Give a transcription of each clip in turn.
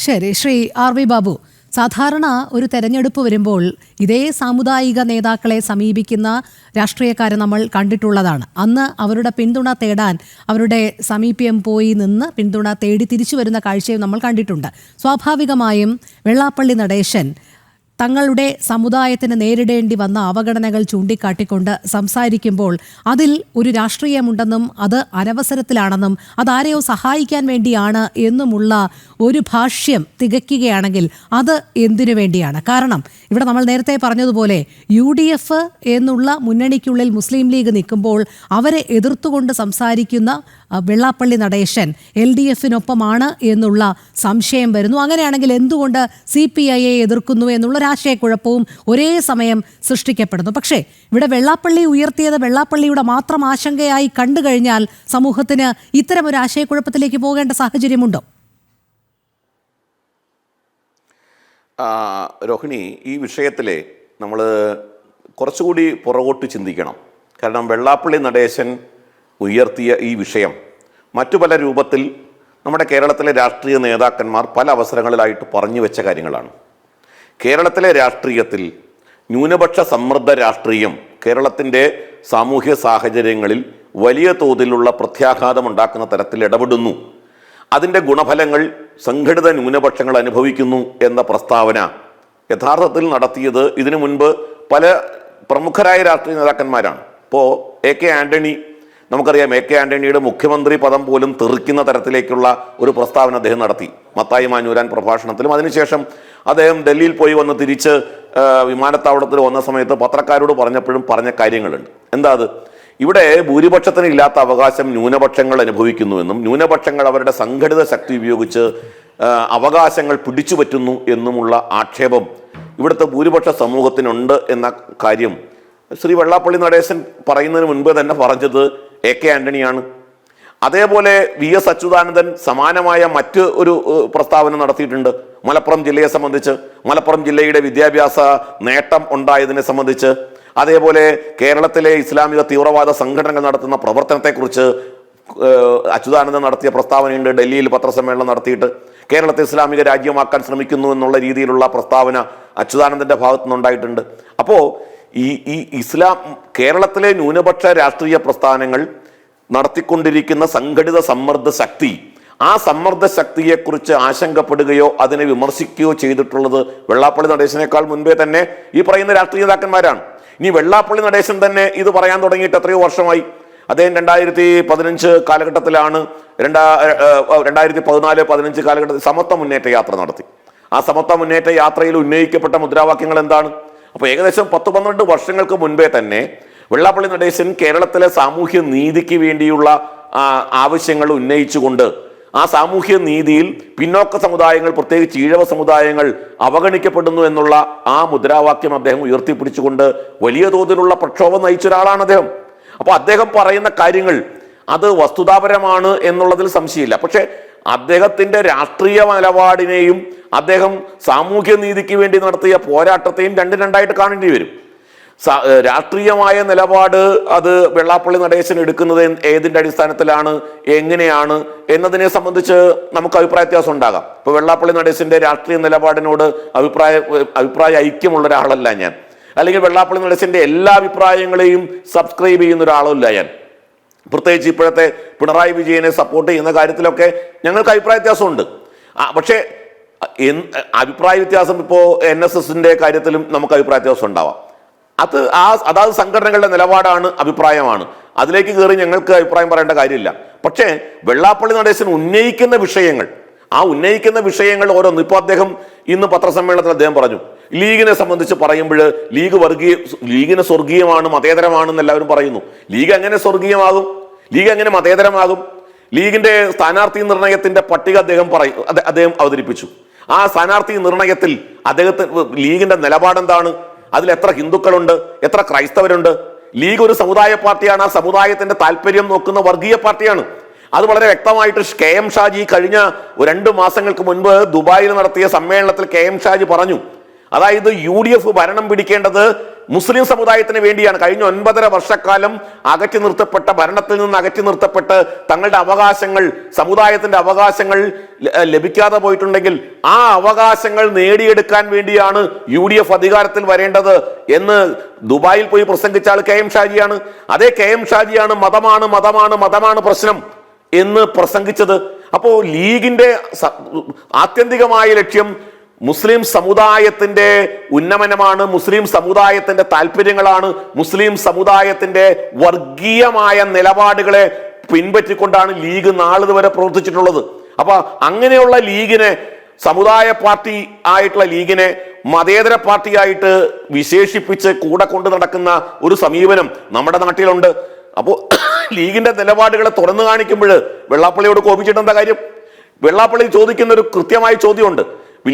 ശരി, Shri R V Babu, സാധാരണ ഒരു തെരഞ്ഞെടുപ്പ് വരുമ്പോൾ ഇതേ സാമുദായിക നേതാക്കളെ സമീപിക്കുന്ന രാഷ്ട്രീയക്കാരെ നമ്മൾ കണ്ടിട്ടുള്ളതാണ്. അന്ന് അവരുടെ പിന്തുണ തേടാൻ അവരുടെ സമീപ്യം പോയി നിന്ന് പിന്തുണ തേടി തിരിച്ചു വരുന്ന കാഴ്ചയും നമ്മൾ കണ്ടിട്ടുണ്ട്. സ്വാഭാവികമായും വെള്ളാപ്പള്ളി നടേശൻ തങ്ങളുടെ സമുദായത്തിന് നേരിടേണ്ടി വന്ന അവഗണനകൾ ചൂണ്ടിക്കാട്ടിക്കൊണ്ട് സംസാരിക്കുമ്പോൾ അതിൽ ഒരു രാഷ്ട്രീയമുണ്ടെന്നും അത് അനവസരത്തിലാണെന്നും അതാരെയോ സഹായിക്കാൻ വേണ്ടിയാണ് എന്നുമുള്ള ഒരു ഭാഷ്യം തികയ്ക്കുകയാണെങ്കിൽ അത് എന്തിനു വേണ്ടിയാണ്? കാരണം ഇവിടെ നമ്മൾ നേരത്തെ പറഞ്ഞതുപോലെ UDF എന്നുള്ള മുന്നണിക്കുള്ളിൽ മുസ്ലിം ലീഗ് നിൽക്കുമ്പോൾ അവരെ എതിർത്തുകൊണ്ട് സംസാരിക്കുന്ന വെള്ളാപ്പള്ളി നടേശൻ LDFിനൊപ്പമാണ് എന്നുള്ള സംശയം വരുന്നു. അങ്ങനെയാണെങ്കിൽ എന്തുകൊണ്ട് CPIയെ എതിർക്കുന്നു എന്നുള്ള ആശയക്കുഴപ്പവും ഒരേ സമയം സൃഷ്ടിക്കപ്പെടുന്നു. പക്ഷേ ഇവിടെ വെള്ളാപ്പള്ളി ഉയർത്തിയത് വെള്ളാപ്പള്ളിയുടെ മാത്രം ആശങ്കയായി കണ്ടു കഴിഞ്ഞാൽ സമൂഹത്തിന് ഇത്തരം ഒരു ആശയക്കുഴപ്പത്തിലേക്ക് പോകേണ്ട സാഹചര്യമുണ്ടോ? രോഹിണി, ഈ വിഷയത്തിൽ നമ്മൾ കുറച്ചുകൂടി പുറകോട്ട് ചിന്തിക്കണം. കാരണം വെള്ളാപ്പള്ളി നടേശൻ ഉയർത്തിയ ഈ വിഷയം മറ്റു പല രൂപത്തിൽ നമ്മുടെ കേരളത്തിലെ രാഷ്ട്രീയ നേതാക്കന്മാർ പല അവസരങ്ങളിലായിട്ട് പറഞ്ഞു വെച്ച കാര്യങ്ങളാണ്. കേരളത്തിലെ രാഷ്ട്രീയത്തിൽ ന്യൂനപക്ഷ സമ്മർദ്ദ രാഷ്ട്രീയം കേരളത്തിൻ്റെ സാമൂഹ്യ സാഹചര്യങ്ങളിൽ വലിയ തോതിലുള്ള പ്രത്യാഘാതമുണ്ടാക്കുന്ന തരത്തിൽ ഇടപെടുന്നു. അതിൻ്റെ ഗുണഫലങ്ങൾ സംഘടിത ന്യൂനപക്ഷങ്ങൾ അനുഭവിക്കുന്നു എന്ന പ്രസ്താവന യഥാർത്ഥത്തിൽ നടത്തിയത് ഇതിനു മുൻപ് പല പ്രമുഖരായ രാഷ്ട്രീയ നേതാക്കന്മാരാണ്. ഇപ്പോൾ AK ആൻ്റണി, നമുക്കറിയാം, AK ആൻ്റണിയുടെ മുഖ്യമന്ത്രി പദം പോലും തെറിക്കുന്ന തരത്തിലേക്കുള്ള ഒരു പ്രസ്താവന അദ്ദേഹം നടത്തി മത്തായി മാഞ്ഞൂരാൻ പ്രഭാഷണത്തിലും. അതിനുശേഷം അദ്ദേഹം ഡൽഹിയിൽ പോയി വന്ന് തിരിച്ച് വിമാനത്താവളത്തിൽ വന്ന സമയത്ത് പത്രക്കാരോട് പറഞ്ഞപ്പോഴും പറഞ്ഞ കാര്യങ്ങളുണ്ട്. എന്താ അത്? ഇവിടെ ഭൂരിപക്ഷത്തിന് ഇല്ലാത്ത അവകാശം ന്യൂനപക്ഷങ്ങൾ അനുഭവിക്കുന്നുവെന്നും ന്യൂനപക്ഷങ്ങൾ അവരുടെ സംഘടിത ശക്തി ഉപയോഗിച്ച് അവകാശങ്ങൾ പിടിച്ചു പറ്റുന്നു എന്നുമുള്ള ആക്ഷേപം ഇവിടുത്തെ ഭൂരിപക്ഷ സമൂഹത്തിനുണ്ട് എന്ന കാര്യം ശ്രീ വെള്ളാപ്പള്ളി നടേശൻ പറയുന്നതിന് മുൻപ് തന്നെ പറഞ്ഞത് AK ആൻ്റണിയാണ്. അതേപോലെ VS അച്യുതാനന്ദൻ സമാനമായ മറ്റ് ഒരു പ്രസ്താവന നടത്തിയിട്ടുണ്ട് മലപ്പുറം ജില്ലയെ സംബന്ധിച്ച്, മലപ്പുറം ജില്ലയുടെ വിദ്യാഭ്യാസ നേട്ടം ഉണ്ടായതിനെ സംബന്ധിച്ച്. അതേപോലെ കേരളത്തിലെ ഇസ്ലാമിക തീവ്രവാദ സംഘടനകൾ നടത്തുന്ന പ്രവർത്തനത്തെക്കുറിച്ച് അച്യുതാനന്ദൻ നടത്തിയ പ്രസ്താവനയുണ്ട്. ഡൽഹിയിൽ പത്രസമ്മേളനം നടത്തിയിട്ട് കേരളത്തെ ഇസ്ലാമിക രാജ്യമാക്കാൻ ശ്രമിക്കുന്നു എന്നുള്ള രീതിയിലുള്ള പ്രസ്താവന അച്യുതാനന്ദൻ്റെ ഭാഗത്തു നിന്നുണ്ടായിട്ടുണ്ട്. അപ്പോൾ ഈ ഇസ്ലാം കേരളത്തിലെ ന്യൂനപക്ഷ രാഷ്ട്രീയ പ്രസ്ഥാനങ്ങൾ നടത്തിക്കൊണ്ടിരിക്കുന്ന സംഘടിത സമ്മർദ്ദ ശക്തി, ആ സമ്മർദ്ദ ശക്തിയെക്കുറിച്ച് ആശങ്കപ്പെടുകയോ അതിനെ വിമർശിക്കുകയോ ചെയ്തിട്ടുള്ളത് വെള്ളാപ്പള്ളി നടേശനേക്കാൾ മുൻപേ തന്നെ ഈ പറയുന്ന രാഷ്ട്രീയ നേതാക്കന്മാരാണ്. ഇനി വെള്ളാപ്പള്ളി നടേശൻ തന്നെ ഇത് പറയാൻ തുടങ്ങിയിട്ട് എത്രയോ വർഷമായി. അദ്ദേഹം 2015 കാലഘട്ടത്തിലാണ് 2014-15 കാലഘട്ടത്തിൽ സമത്വ മുന്നേറ്റ യാത്ര നടത്തി. ആ സമത്വ മുന്നേറ്റ യാത്രയിൽ ഉന്നയിക്കപ്പെട്ട മുദ്രാവാക്യങ്ങൾ എന്താണ്? അപ്പോൾ ഏകദേശം 10-12 വർഷങ്ങൾക്ക് മുൻപേ തന്നെ വെള്ളാപ്പള്ളി നടേശൻ കേരളത്തിലെ സാമൂഹ്യ നീതിക്ക് വേണ്ടിയുള്ള ആവശ്യങ്ങൾ ഉന്നയിച്ചുകൊണ്ട് ആ സാമൂഹ്യ നീതിയിൽ പിന്നോക്ക സമുദായങ്ങൾ, പ്രത്യേകിച്ച് ഈഴവ സമുദായങ്ങൾ അവഗണിക്കപ്പെടുന്നു എന്നുള്ള ആ മുദ്രാവാക്യം അദ്ദേഹം ഉയർത്തിപ്പിടിച്ചുകൊണ്ട് വലിയ തോതിലുള്ള പ്രക്ഷോഭം നയിച്ച ഒരാളാണ് അദ്ദേഹം. അപ്പോൾ അദ്ദേഹം പറയുന്ന കാര്യങ്ങൾ അത് വസ്തുതാപരമാണ് എന്നുള്ളതിൽ സംശയമില്ല. പക്ഷേ അദ്ദേഹത്തിൻ്റെ രാഷ്ട്രീയ നിലപാടിനെയും അദ്ദേഹം സാമൂഹ്യ നീതിക്ക് വേണ്ടി നടത്തിയ പോരാട്ടത്തെയും രണ്ടായിട്ട് കാണേണ്ടി വരും. രാഷ്ട്രീയമായ നിലപാട് അത് വെള്ളാപ്പള്ളി നടേശൻ എടുക്കുന്നത് ഏതിൻ്റെ അടിസ്ഥാനത്തിലാണ്, എങ്ങനെയാണ് എന്നതിനെ സംബന്ധിച്ച് നമുക്ക് അഭിപ്രായ വ്യത്യാസം ഉണ്ടാകാം. ഇപ്പോൾ വെള്ളാപ്പള്ളി നടേശൻ്റെ രാഷ്ട്രീയ നിലപാടിനോട് അഭിപ്രായ ഐക്യമുള്ള ഒരാളല്ല ഞാൻ, അല്ലെങ്കിൽ വെള്ളാപ്പള്ളി നടേശൻ്റെ എല്ലാ അഭിപ്രായങ്ങളെയും സബ്സ്ക്രൈബ് ചെയ്യുന്ന ഒരാളല്ല ഞാൻ. പ്രത്യേകിച്ച് ഇപ്പോഴത്തെ പിണറായി വിജയനെ സപ്പോർട്ട് ചെയ്യുന്ന കാര്യത്തിലൊക്കെ ഞങ്ങൾക്ക് അഭിപ്രായ വ്യത്യാസമുണ്ട്. പക്ഷേ അഭിപ്രായ വ്യത്യാസം ഇപ്പോൾ NSSൻ്റെ കാര്യത്തിലും നമുക്ക് അഭിപ്രായ വ്യത്യാസം ഉണ്ടാവാം. അതാത് സംഘടനകളുടെ നിലപാടാണ്, അഭിപ്രായമാണ്. അതിലേക്ക് കയറി ഞങ്ങൾക്ക് അഭിപ്രായം പറയേണ്ട കാര്യമില്ല. പക്ഷേ വെള്ളാപ്പള്ളി നടേശൻ ഉന്നയിക്കുന്ന വിഷയങ്ങൾ ഓരോന്ന്, ഇപ്പോൾ അദ്ദേഹം ഇന്ന് പത്രസമ്മേളനത്തിൽ അദ്ദേഹം പറഞ്ഞു ലീഗിനെ സംബന്ധിച്ച് പറയുമ്പോൾ ലീഗിന് സ്വർഗീയമാണ്, മതേതരമാണെന്ന് എല്ലാവരും പറയുന്നു. ലീഗ് എങ്ങനെ സ്വർഗീയമാകും? ലീഗ് എങ്ങനെ മതേതരമാകും? ലീഗിന്റെ സ്ഥാനാർത്ഥി നിർണയത്തിന്റെ പട്ടിക അദ്ദേഹം അവതരിപ്പിച്ചു. ആ സ്ഥാനാർത്ഥി നിർണയത്തിൽ ലീഗിന്റെ നിലപാടെന്താണ്? അതിൽ എത്ര ഹിന്ദുക്കളുണ്ട്, എത്ര ക്രൈസ്തവരുണ്ട്? ലീഗ് ഒരു സമുദായ പാർട്ടിയാണ്. ആ സമുദായത്തിന്റെ താല്പര്യം നോക്കുന്ന വർഗീയ പാർട്ടിയാണ്. അത് വളരെ വ്യക്തമായിട്ട് KM ഷാജി കഴിഞ്ഞ 2 മാസങ്ങൾക്ക് മുൻപ് ദുബായിൽ നടത്തിയ സമ്മേളനത്തിൽ KM ഷാജി പറഞ്ഞു. അതായത് UDF ഭരണം പിടിക്കേണ്ടത് മുസ്ലിം സമുദായത്തിന് വേണ്ടിയാണ്. കഴിഞ്ഞ 9.5 വർഷക്കാലം അകറ്റി നിർത്തപ്പെട്ട, ഭരണത്തിൽ നിന്ന് അകറ്റി നിർത്തപ്പെട്ട് തങ്ങളുടെ അവകാശങ്ങൾ, സമുദായത്തിന്റെ അവകാശങ്ങൾ ലഭിക്കാതെ പോയിട്ടുണ്ടെങ്കിൽ ആ അവകാശങ്ങൾ നേടിയെടുക്കാൻ വേണ്ടിയാണ് UDF അധികാരത്തിൽ വരേണ്ടത് എന്ന് ദുബായിൽ പോയി പ്രസംഗിച്ച ആൾ KM ഷാജിയാണ്. അതേ KM ഷാജിയാണ് മതമാണ് പ്രശ്നം എന്ന് പ്രസംഗിച്ചത്. അപ്പോൾ ലീഗിന്റെ ആത്യന്തികമായ ലക്ഷ്യം മുസ്ലിം സമുദായത്തിന്റെ ഉന്നമനമാണ്, മുസ്ലിം സമുദായത്തിന്റെ താല്പര്യങ്ങളാണ്, മുസ്ലിം സമുദായത്തിന്റെ വർഗീയമായ നിലപാടുകളെ പിൻപറ്റിക്കൊണ്ടാണ് ലീഗ് നാളിതുവരെ പ്രവർത്തിച്ചിട്ടുള്ളത്. അപ്പൊ അങ്ങനെയുള്ള ലീഗിനെ, സമുദായ പാർട്ടി ആയിട്ടുള്ള ലീഗിനെ മതേതര പാർട്ടിയായിട്ട് വിശേഷിപ്പിച്ച് കൂടെ കൊണ്ട് നടക്കുന്ന ഒരു സമീപനം നമ്മുടെ നാട്ടിലുണ്ട്. അപ്പോൾ ലീഗിന്റെ നിലപാടുകളെ തുറന്നു കാണിക്കുമ്പോൾ വെള്ളാപ്പള്ളിയോട് കോപിച്ചിട്ട് എന്താ കാര്യം? വെള്ളാപ്പള്ളി ചോദിക്കുന്ന ഒരു കൃത്യമായ ചോദ്യമുണ്ട്.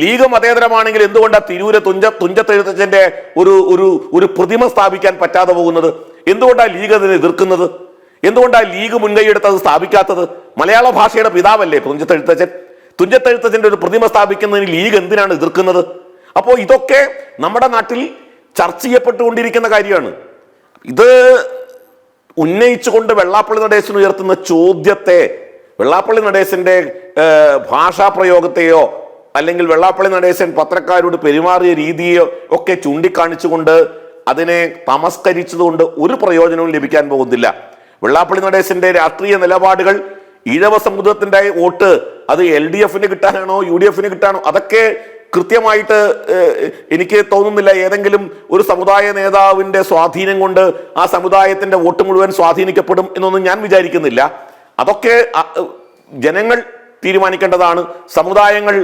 ലീഗ് മതേതരമാണെങ്കിൽ എന്തുകൊണ്ടാണ് തിരൂര് തുഞ്ചത്തെഴുത്തച്ഛന്റെ ഒരു പ്രതിമ സ്ഥാപിക്കാൻ പറ്റാതെ പോകുന്നത്? എന്തുകൊണ്ടാണ് ലീഗ് അതിനെ എതിർക്കുന്നത്? എന്തുകൊണ്ടാണ് ലീഗ് മുൻകൈയെടുത്ത് സ്ഥാപിക്കാത്തത്? മലയാള ഭാഷയുടെ പിതാവല്ലേ തുഞ്ചത്തെഴുത്തച്ഛന്റെ ഒരു പ്രതിമ സ്ഥാപിക്കുന്നതിന് ലീഗ് എന്തിനാണ് എതിർക്കുന്നത്? അപ്പോൾ ഇതൊക്കെ നമ്മുടെ നാട്ടിൽ ചർച്ച ചെയ്യപ്പെട്ടുകൊണ്ടിരിക്കുന്ന കാര്യമാണ്. ഇത് ഉന്നയിച്ചുകൊണ്ട് വെള്ളാപ്പള്ളി നടേശൻ ഉയർത്തുന്ന ചോദ്യത്തെ, വെള്ളാപ്പള്ളി നടേശന്റെ ഭാഷാ പ്രയോഗത്തെയോ അല്ലെങ്കിൽ വെള്ളാപ്പള്ളി നടേശൻ പത്രക്കാരോട് പെരുമാറിയ രീതിയോ ഒക്കെ ചൂണ്ടിക്കാണിച്ചുകൊണ്ട് അതിനെ തമസ്കരിച്ചതുകൊണ്ട് ഒരു പ്രയോജനവും ലഭിക്കാൻ പോകുന്നില്ല. വെള്ളാപ്പള്ളി നടേശന്റെ രാഷ്ട്രീയ നിലപാടുകൾ, ഈഴവ സമുദായത്തിന്റെ വോട്ട് അത് LDFന് കിട്ടാനാണോ UDFന് കിട്ടാനോ, അതൊക്കെ കൃത്യമായിട്ട് എനിക്ക് തോന്നുന്നില്ല ഏതെങ്കിലും ഒരു സമുദായ നേതാവിന്റെ സ്വാധീനം കൊണ്ട് ആ സമുദായത്തിന്റെ വോട്ട് മുഴുവൻ സ്വാധീനിക്കപ്പെടും എന്നൊന്നും ഞാൻ വിചാരിക്കുന്നില്ല. അതൊക്കെ ജനങ്ങൾ തീരുമാനിക്കേണ്ടതാണ്. സമുദായങ്ങൾ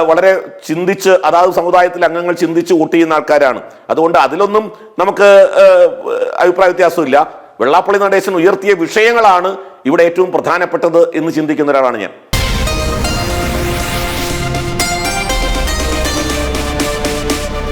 വളരെ ചിന്തിച്ച്, അതാത് സമുദായത്തിലെ അംഗങ്ങൾ ചിന്തിച്ച് വോട്ട് ചെയ്യുന്ന ആൾക്കാരാണ്. അതുകൊണ്ട് അതിലൊന്നും നമുക്ക് അഭിപ്രായ വ്യത്യാസമില്ല. വെള്ളാപ്പള്ളി നടേശൻ ഉയർത്തിയ വിഷയങ്ങളാണ് ഇവിടെ ഏറ്റവും പ്രധാനപ്പെട്ടത് എന്ന് ചിന്തിക്കുന്ന ഒരാളാണ് ഞാൻ.